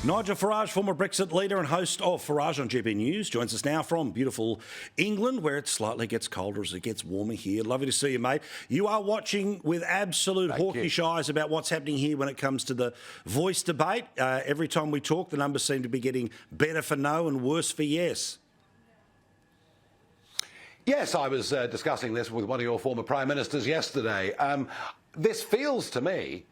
Nigel Farage, former Brexit leader and host of Farage on GB News, joins us now from beautiful England, where it slightly gets colder as it gets warmer here. Lovely to see you, mate. You are watching with absolute hawkish eyes about what's happening here when it comes to the voice debate. Every time we talk, the numbers seem to be getting better for no and worse for yes. Yes, I was discussing this with one of your former Prime Ministers yesterday. This feels to me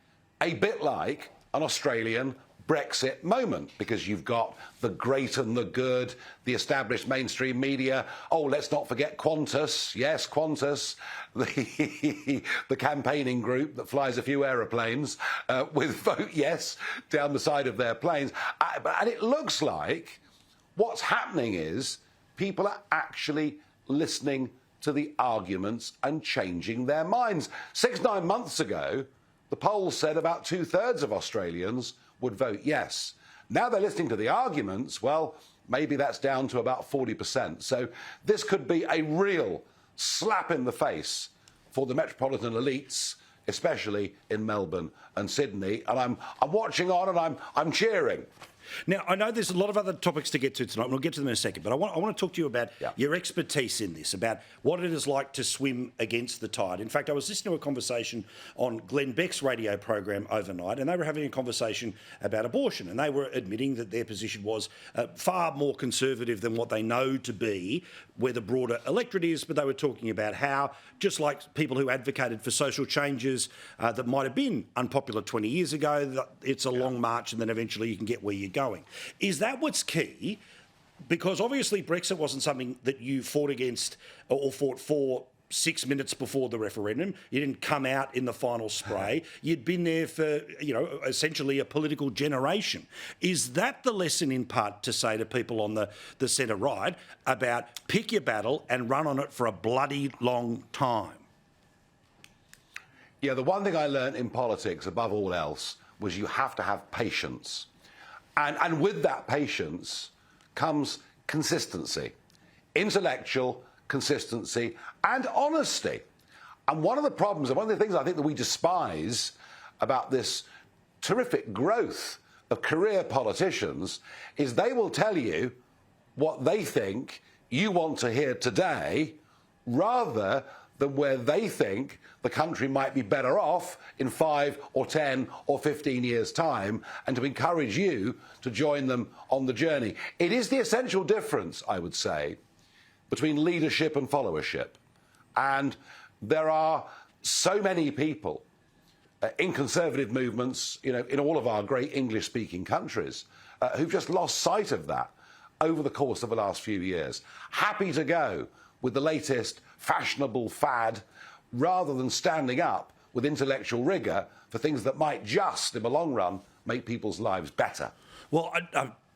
a bit like an Australian Brexit moment, because you've got the great and the good, the established mainstream media. Oh, let's not forget Qantas. Yes, Qantas, the campaigning group that flies a few aeroplanes with vote yes down the side of their planes. And it looks like what's happening is people are actually listening to the arguments and changing their minds. 6-9 months ago, the polls said about 2/3 of Australians would vote yes. Now they're listening to the arguments. Well, maybe that's down to about 40%. So this could be a real slap in the face for the metropolitan elites, especially in Melbourne and Sydney. And I'm watching on and I'm cheering. Now, I know there's a lot of other topics to get to tonight, and we'll get to them in a second, but I want to talk to you about your expertise in this, about what it is like to swim against the tide. In fact, I was listening to a conversation on Glenn Beck's radio program overnight, and they were having a conversation about abortion, and they were admitting that their position was far more conservative than what they know to be, where the broader electorate is, but they were talking about how, just like people who advocated for social changes that might have been unpopular 20 years ago, that it's a long march and then eventually you can get where you're going. Is that what's key? Because obviously Brexit wasn't something that you fought against or fought for 6 minutes before the referendum. You didn't come out in the final spray. You'd been there for, essentially a political generation. Is that the lesson in part to say to people on the centre right about pick your battle and run on it for a bloody long time? Yeah, the one thing I learned in politics above all else was you have to have patience. And with that patience comes consistency, intellectual consistency and honesty. And one of the problems, and one of the things I think that we despise about this terrific growth of career politicians is they will tell you what they think you want to hear today rather than where they think the country might be better off in 5 or 10 or 15 years' time, and to encourage you to join them on the journey. It is the essential difference, I would say, between leadership and followership. And there are so many people in conservative movements, in all of our great English-speaking countries, who've just lost sight of that over the course of the last few years. Happy to go with the latest fashionable fad rather than standing up with intellectual rigour for things that might just, in the long run, make people's lives better. Well,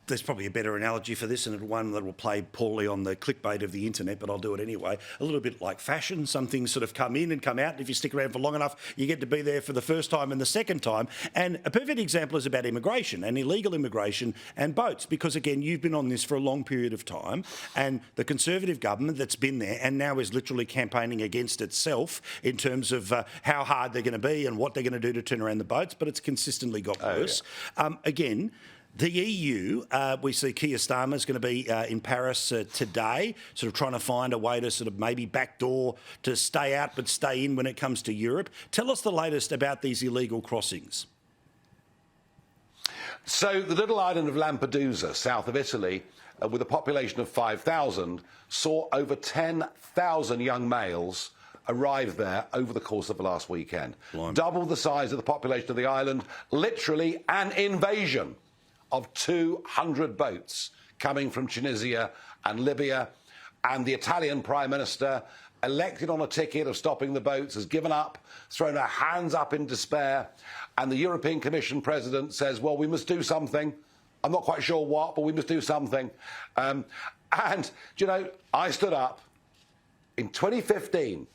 there's probably a better analogy for this, and one that will play poorly on the clickbait of the internet, but I'll do it anyway. A little bit like fashion. Some things sort of come in and come out, and if you stick around for long enough, you get to be there for the first time and the second time. And a perfect example is about immigration and illegal immigration and boats, because, again, you've been on this for a long period of time, and the Conservative government that's been there and now is literally campaigning against itself in terms of how hard they're going to be and what they're going to do to turn around the boats, but it's consistently got worse. Again, the EU, we see Keir Starmer is going to be in Paris today, sort of trying to find a way to sort of maybe backdoor to stay out but stay in when it comes to Europe. Tell us the latest about these illegal crossings. So the little island of Lampedusa, south of Italy, with a population of 5,000, saw over 10,000 young males arrive there over the course of the last weekend. Double the size of the population of the island, literally an invasion of 200 boats coming from Tunisia and Libya. And the Italian Prime Minister, elected on a ticket of stopping the boats, has given up, thrown her hands up in despair. And the European Commission President says, well, we must do something. I'm not quite sure what, but we must do something. And, I stood up in 2015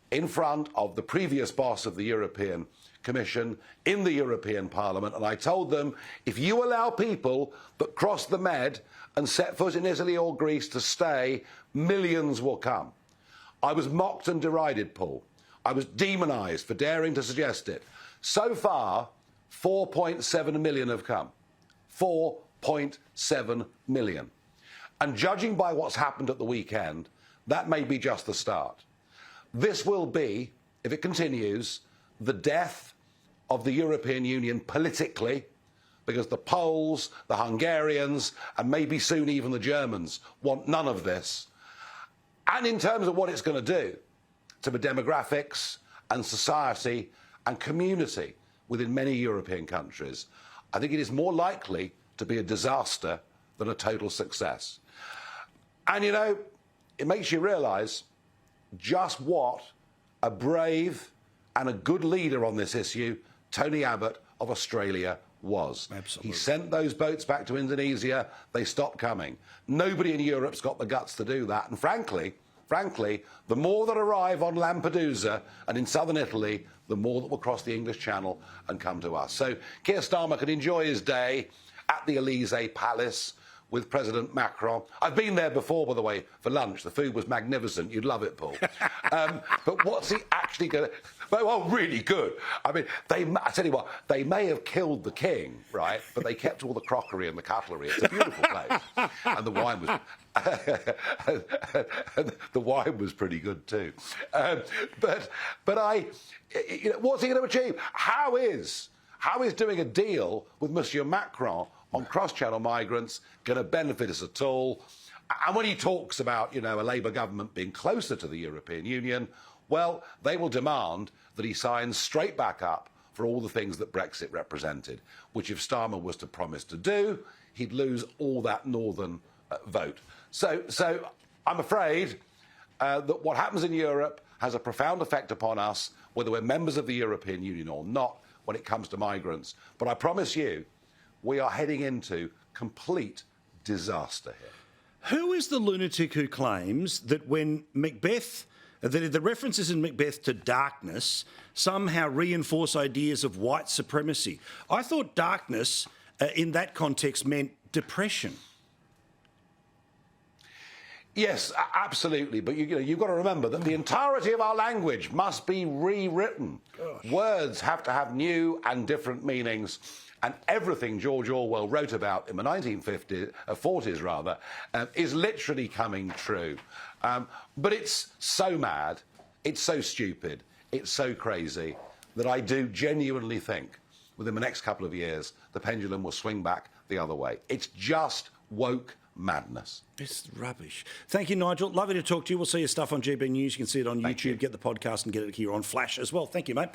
in front of the previous boss of the European Commission in the European Parliament, and I told them, if you allow people that cross the Med and set foot in Italy or Greece to stay, millions will come. I was mocked and derided, Paul. I was demonised for daring to suggest it. So far, 4.7 million have come. 4.7 million. And judging by what's happened at the weekend, that may be just the start. This will be, if it continues, the death of the European Union politically, because the Poles, the Hungarians, and maybe soon even the Germans want none of this. And in terms of what it's going to do to the demographics and society and community within many European countries, I think it is more likely to be a disaster than a total success. And, you know, it makes you realise just what a brave and a good leader on this issue Tony Abbott of Australia was. Absolutely. He sent those boats back to Indonesia. They stopped coming. Nobody in Europe's got the guts to do that. And frankly, the more that arrive on Lampedusa and in southern Italy, the more that will cross the English Channel and come to us. So Keir Starmer can enjoy his day at the Elysee Palace with President Macron. I've been there before, by the way, for lunch. The food was magnificent. You'd love it, Paul. But what's he actually going to... Well, really good. I mean, I tell you what, they may have killed the king, right? But they kept all the crockery and the cutlery. It's a beautiful place. And the wine was... the wine was pretty good too. But you know, what's he going to achieve? How is doing a deal with Monsieur Macron on cross-channel migrants going to benefit us at all? And when he talks about, you know, a Labour government being closer to the European Union, well, they will demand that he signs straight back up for all the things that Brexit represented, which if Starmer was to promise to do, he'd lose all that northern vote. So I'm afraid that what happens in Europe has a profound effect upon us, whether we're members of the European Union or not, when it comes to migrants. But I promise you, we are heading into complete disaster here. Who is the lunatic who claims that when Macbeth, that the references in Macbeth to darkness somehow reinforce ideas of white supremacy? I thought darkness in that context meant depression. Yes, absolutely. But you've got to remember that the entirety of our language must be rewritten. Gosh. Words have to have new and different meanings. And everything George Orwell wrote about in the 40s, is literally coming true. But it's so mad, it's so stupid, it's so crazy that I do genuinely think within the next couple of years the pendulum will swing back the other way. It's just woke madness. It's rubbish. Thank you, Nigel. Lovely to talk to you. We'll see your stuff on GB News. You can see it on YouTube. Get the podcast and get it here on Flash as well. Thank you, mate.